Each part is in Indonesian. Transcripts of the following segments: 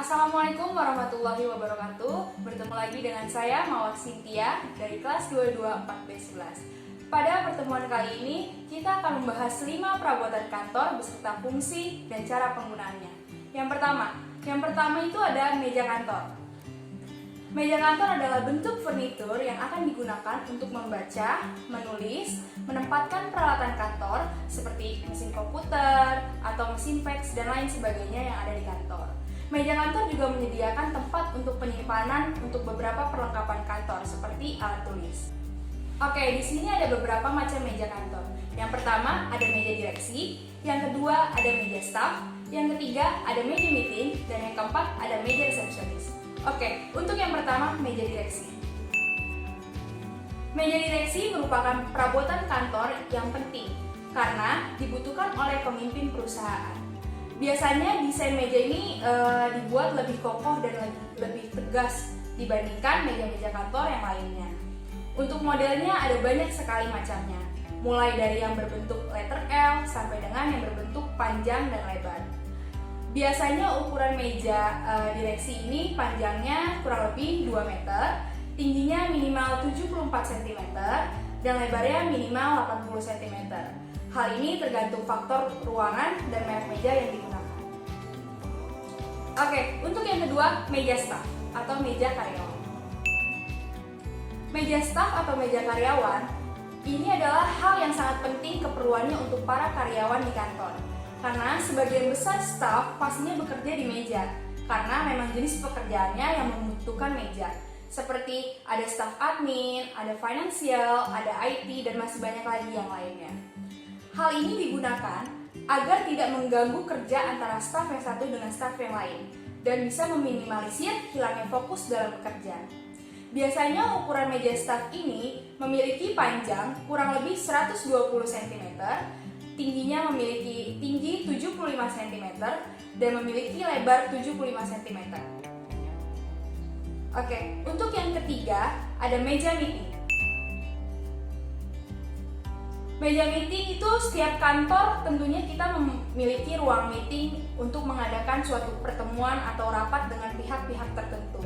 Assalamualaikum warahmatullahi wabarakatuh. Bertemu lagi dengan saya Mawar Cynthia dari kelas 22 4B11. Pada pertemuan kali ini kita akan membahas 5 perabotan kantor beserta fungsi dan cara penggunaannya. Yang pertama itu ada meja kantor. Meja kantor adalah bentuk furnitur yang akan digunakan untuk membaca, menulis, menempatkan peralatan kantor seperti mesin komputer atau mesin fax dan lain sebagainya yang ada di kantor. Meja kantor juga menyediakan tempat untuk penyimpanan untuk beberapa perlengkapan kantor seperti alat tulis. Oke, di sini ada beberapa macam meja kantor. Yang pertama ada meja direksi, yang kedua ada meja staff, yang ketiga ada meja meeting, dan yang keempat ada meja resepsionis. Oke, untuk yang pertama, meja direksi. Meja direksi merupakan perabotan kantor yang penting karena dibutuhkan oleh pemimpin perusahaan. Biasanya desain meja ini dibuat lebih kokoh dan lebih tegas dibandingkan meja-meja kantor yang lainnya. Untuk modelnya ada banyak sekali macamnya, mulai dari yang berbentuk letter L sampai dengan yang berbentuk panjang dan lebar. Biasanya ukuran meja direksi ini panjangnya kurang lebih 2 meter, tingginya minimal 74 cm, dan lebarnya minimal 80 cm. Hal ini tergantung faktor ruangan dan merek meja yang digunakan. Oke, untuk yang kedua, meja staff atau meja karyawan. Meja staff atau meja karyawan ini adalah hal yang sangat penting keperluannya untuk para karyawan di kantor. Karena sebagian besar staf pastinya bekerja di meja, karena memang jenis pekerjaannya yang membutuhkan meja. Seperti ada staf admin, ada financial, ada IT, dan masih banyak lagi yang lainnya. Hal ini digunakan agar tidak mengganggu kerja antara staf yang satu dengan staf yang lain, dan bisa meminimalisir hilangnya fokus dalam bekerja. Biasanya ukuran meja staf ini memiliki panjang kurang lebih 120 cm, tingginya memiliki tinggi 75 cm dan memiliki lebar 75 cm. Oke, untuk yang ketiga ada meja meeting. Meja meeting itu setiap kantor tentunya kita memiliki ruang meeting untuk mengadakan suatu pertemuan atau rapat dengan pihak-pihak tertentu.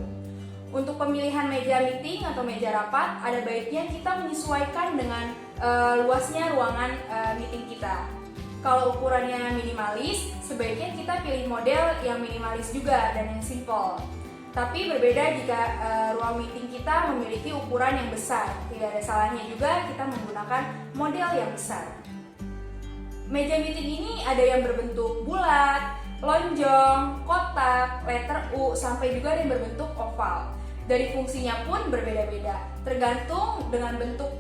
Untuk pemilihan meja meeting atau meja rapat, ada baiknya kita menyesuaikan dengan luasnya ruangan meeting kita. Kalau ukurannya minimalis, sebaiknya kita pilih model yang minimalis juga dan yang simple. Tapi berbeda jika ruang meeting kita memiliki ukuran yang besar. Tidak ada salahnya juga kita menggunakan model yang besar. Meja meeting ini ada yang berbentuk bulat, lonjong, kotak, letter U, sampai juga ada yang berbentuk oval. Dari fungsinya pun berbeda-beda, tergantung dengan bentuk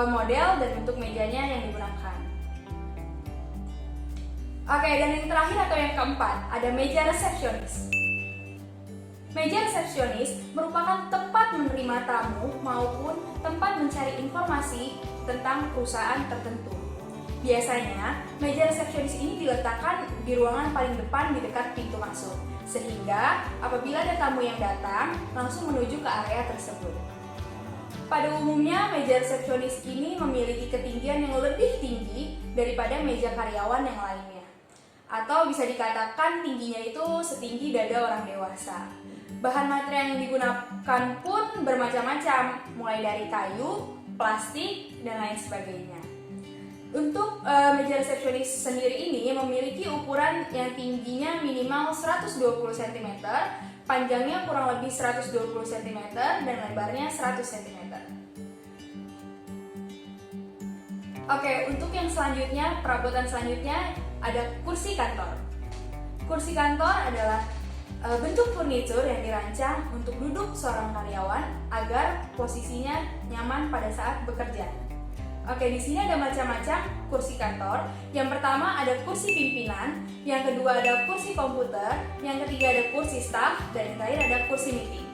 model dan bentuk mejanya yang digunakan. Oke, dan yang terakhir atau yang keempat, ada meja resepsionis. Meja resepsionis merupakan tempat menerima tamu maupun tempat mencari informasi tentang perusahaan tertentu. Biasanya, meja resepsionis ini diletakkan di ruangan paling depan di dekat pintu masuk, sehingga apabila ada tamu yang datang, langsung menuju ke area tersebut. Pada umumnya, meja resepsionis ini memiliki ketinggian yang lebih tinggi daripada meja karyawan yang lainnya. Atau bisa dikatakan tingginya itu setinggi dada orang dewasa. Bahan material yang digunakan pun bermacam-macam, mulai dari kayu, plastik, dan lain sebagainya. Untuk meja resepsionis sendiri ini memiliki ukuran yang tingginya minimal 120 cm, panjangnya kurang lebih 120 cm, dan lebarnya 100 cm. Oke, untuk yang selanjutnya, perabotan selanjutnya ada kursi kantor. Kursi kantor adalah bentuk furnitur yang dirancang untuk duduk seorang karyawan agar posisinya nyaman pada saat bekerja. Oke, di sini ada macam-macam kursi kantor. Yang pertama ada kursi pimpinan, yang kedua ada kursi komputer, yang ketiga ada kursi staff, dan yang terakhir ada kursi meeting.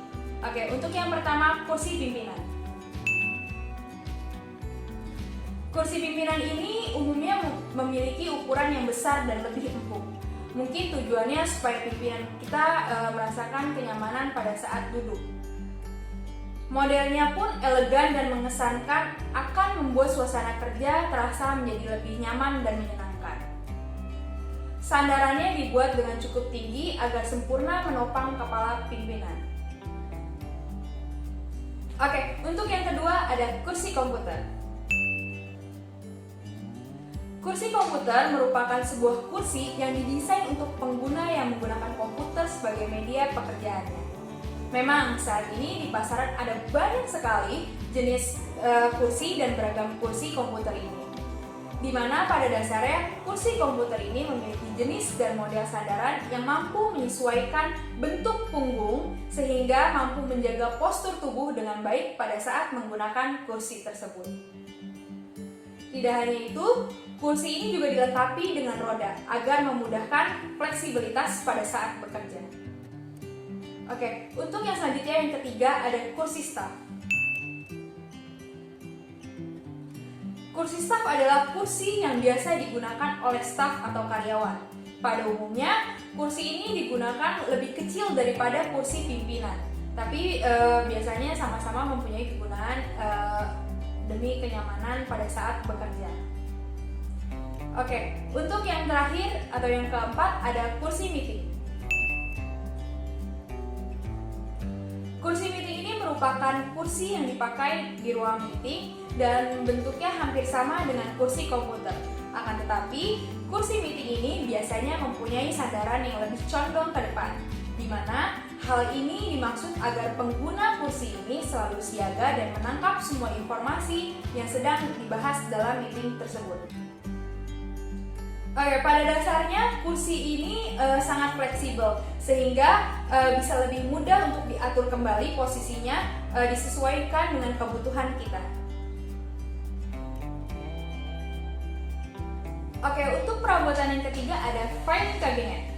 Oke, untuk yang pertama kursi pimpinan. Kursi pimpinan ini umumnya memiliki ukuran yang besar dan lebih empuk. Mungkin tujuannya supaya pimpinan kita merasakan kenyamanan pada saat duduk. Modelnya pun elegan dan mengesankan, akan membuat suasana kerja terasa menjadi lebih nyaman dan menyenangkan. Sandarannya dibuat dengan cukup tinggi agar sempurna menopang kepala pimpinan. Oke, untuk yang kedua ada kursi komputer. Kursi komputer merupakan sebuah kursi yang didesain untuk pengguna yang menggunakan komputer sebagai media pekerjaannya. Memang saat ini di pasaran ada banyak sekali jenis kursi dan beragam kursi komputer ini, di mana pada dasarnya kursi komputer ini memiliki jenis dan model sandaran yang mampu menyesuaikan bentuk punggung sehingga mampu menjaga postur tubuh dengan baik pada saat menggunakan kursi tersebut. Tidak hanya itu, kursi ini juga dilengkapi dengan roda agar memudahkan fleksibilitas pada saat bekerja. Oke, untuk yang selanjutnya yang ketiga ada kursi staff. Kursi staf adalah kursi yang biasa digunakan oleh staf atau karyawan. Pada umumnya, kursi ini digunakan lebih kecil daripada kursi pimpinan, tapi biasanya sama-sama mempunyai kegunaan demi kenyamanan pada saat bekerja. Oke, untuk yang terakhir atau yang keempat ada kursi meeting. Kursi meeting ini merupakan kursi yang dipakai di ruang meeting dan bentuknya hampir sama dengan kursi komputer. Akan tetapi, kursi meeting ini biasanya mempunyai sandaran yang lebih condong ke depan, di mana hal ini dimaksud agar pengguna kursi ini selalu siaga dan menangkap semua informasi yang sedang dibahas dalam meeting tersebut. Oke, pada dasarnya kursi ini sangat fleksibel sehingga bisa lebih mudah untuk diatur kembali posisinya, disesuaikan dengan kebutuhan kita. Oke, untuk perabotan yang ketiga ada filing cabinet.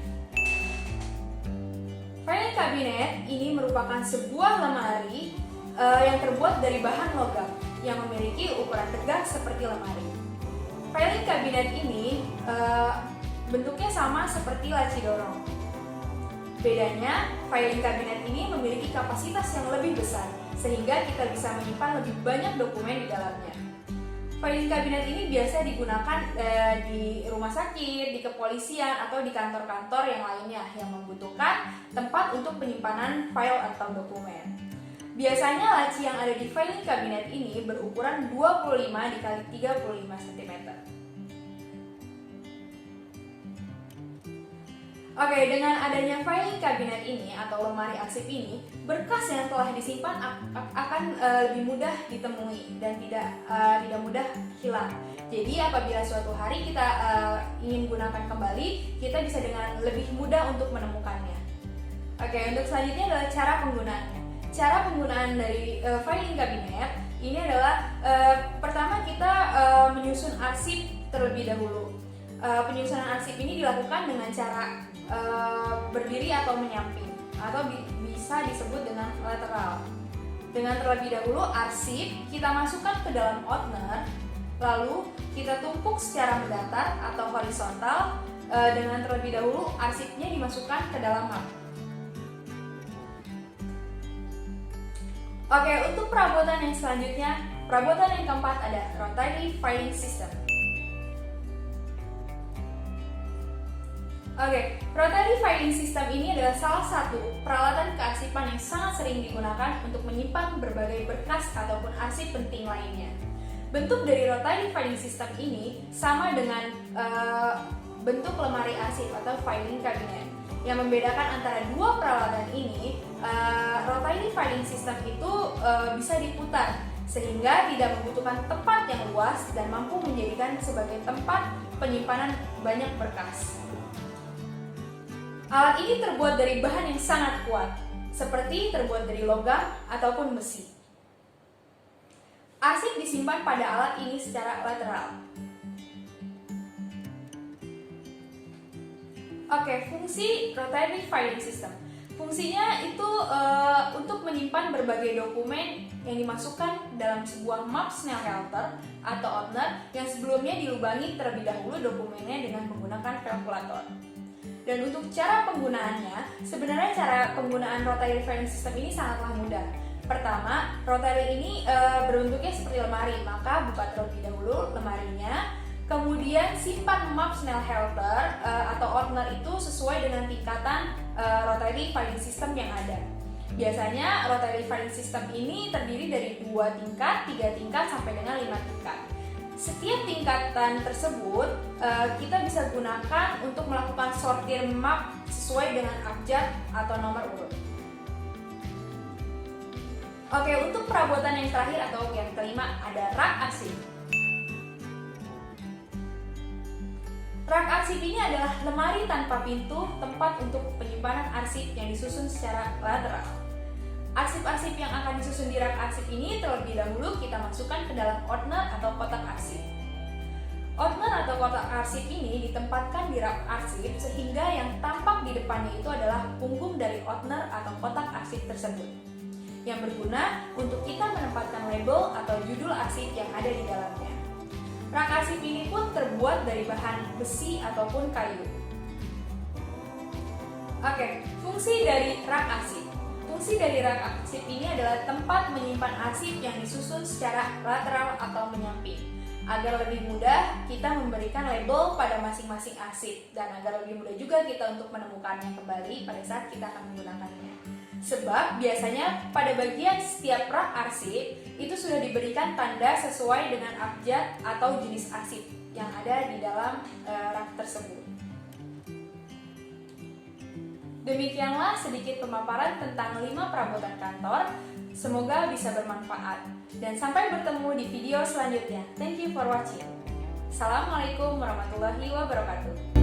Filing cabinet ini merupakan sebuah lemari yang terbuat dari bahan logam yang memiliki ukuran tegak seperti lemari. Filing cabinet ini bentuknya sama seperti laci dorong. Bedanya, filing cabinet ini memiliki kapasitas yang lebih besar sehingga kita bisa menyimpan lebih banyak dokumen di dalamnya. Filing cabinet ini biasa digunakan di rumah sakit, di kepolisian, atau di kantor-kantor yang lainnya yang membutuhkan tempat untuk penyimpanan file atau dokumen. Biasanya laci yang ada di filing cabinet ini berukuran 25 x 35 cm. Oke, dengan adanya filing cabinet ini atau lemari arsip ini, berkas yang telah disimpan akan lebih mudah ditemui dan tidak mudah hilang. Jadi apabila suatu hari kita ingin gunakan kembali, kita bisa dengan lebih mudah untuk menemukannya. Oke, untuk selanjutnya adalah cara penggunaannya. Cara penggunaan dari filing cabinet ini adalah pertama kita menyusun arsip terlebih dahulu. Penyusunan arsip ini dilakukan dengan cara berdiri atau menyamping atau bisa disebut dengan lateral. Dengan terlebih dahulu arsip kita masukkan ke dalam opener, lalu kita tumpuk secara mendatar atau horizontal. Dengan terlebih dahulu arsipnya dimasukkan ke dalam map. Oke, untuk perabotan yang selanjutnya, perabotan yang keempat ada rotary filing system. Oke, rotary filing system ini adalah salah satu peralatan kearsipan yang sangat sering digunakan untuk menyimpan berbagai berkas ataupun arsip penting lainnya. Bentuk dari rotary filing system ini sama dengan bentuk lemari arsip atau filing cabinet. Yang membedakan antara dua peralatan ini, rotary filing system itu bisa diputar sehingga tidak membutuhkan tempat yang luas dan mampu menjadikan sebagai tempat penyimpanan banyak berkas. Alat ini terbuat dari bahan yang sangat kuat, seperti terbuat dari logam ataupun besi. Arsip disimpan pada alat ini secara lateral. Oke, fungsi rotary filing system. Fungsinya itu untuk menyimpan berbagai dokumen yang dimasukkan dalam sebuah map Snellhalter atau opener yang sebelumnya dilubangi terlebih dahulu dokumennya dengan menggunakan kalkulator. Dan untuk cara penggunaannya, sebenarnya cara penggunaan rotary filing system ini sangatlah mudah. Pertama, rotary ini berbentuknya seperti lemari, maka buka terlebih dahulu lemarinya, Kemudian simpan map Snellhalter atau ordner itu sesuai dengan tingkatan rotary filing system yang ada. Biasanya rotary filing system ini terdiri dari 2 tingkat, 3 tingkat, sampai dengan 5 tingkat. Setiap tingkatan tersebut kita bisa gunakan untuk melakukan sortir map sesuai dengan abjad atau nomor urut. Oke, untuk perabotan yang terakhir atau yang kelima ada rak arsip. Rak arsip ini adalah lemari tanpa pintu, tempat untuk penyimpanan arsip yang disusun secara lateral. Arsip-arsip yang akan disusun di rak arsip ini terlebih dahulu kita masukkan ke dalam ordner atau kotak arsip. Ordner atau kotak arsip ini ditempatkan di rak arsip sehingga yang tampak di depannya itu adalah punggung dari ordner atau kotak arsip tersebut, yang berguna untuk kita menempatkan label atau judul arsip yang ada di dalamnya. Rak arsip ini pun terbuat dari bahan besi ataupun kayu. Oke, fungsi dari rak arsip. Fungsi dari rak arsip ini adalah tempat menyimpan arsip yang disusun secara lateral atau menyamping, agar lebih mudah kita memberikan label pada masing-masing arsip dan agar lebih mudah juga kita untuk menemukannya kembali pada saat kita akan menggunakannya. Sebab biasanya pada bagian setiap rak arsip itu sudah diberikan tanda sesuai dengan abjad atau jenis arsip yang ada di dalam rak tersebut. Demikianlah sedikit pemaparan tentang 5 perabotan kantor. Semoga bisa bermanfaat. Dan sampai bertemu di video selanjutnya. Thank you for watching. Assalamualaikum warahmatullahi wabarakatuh.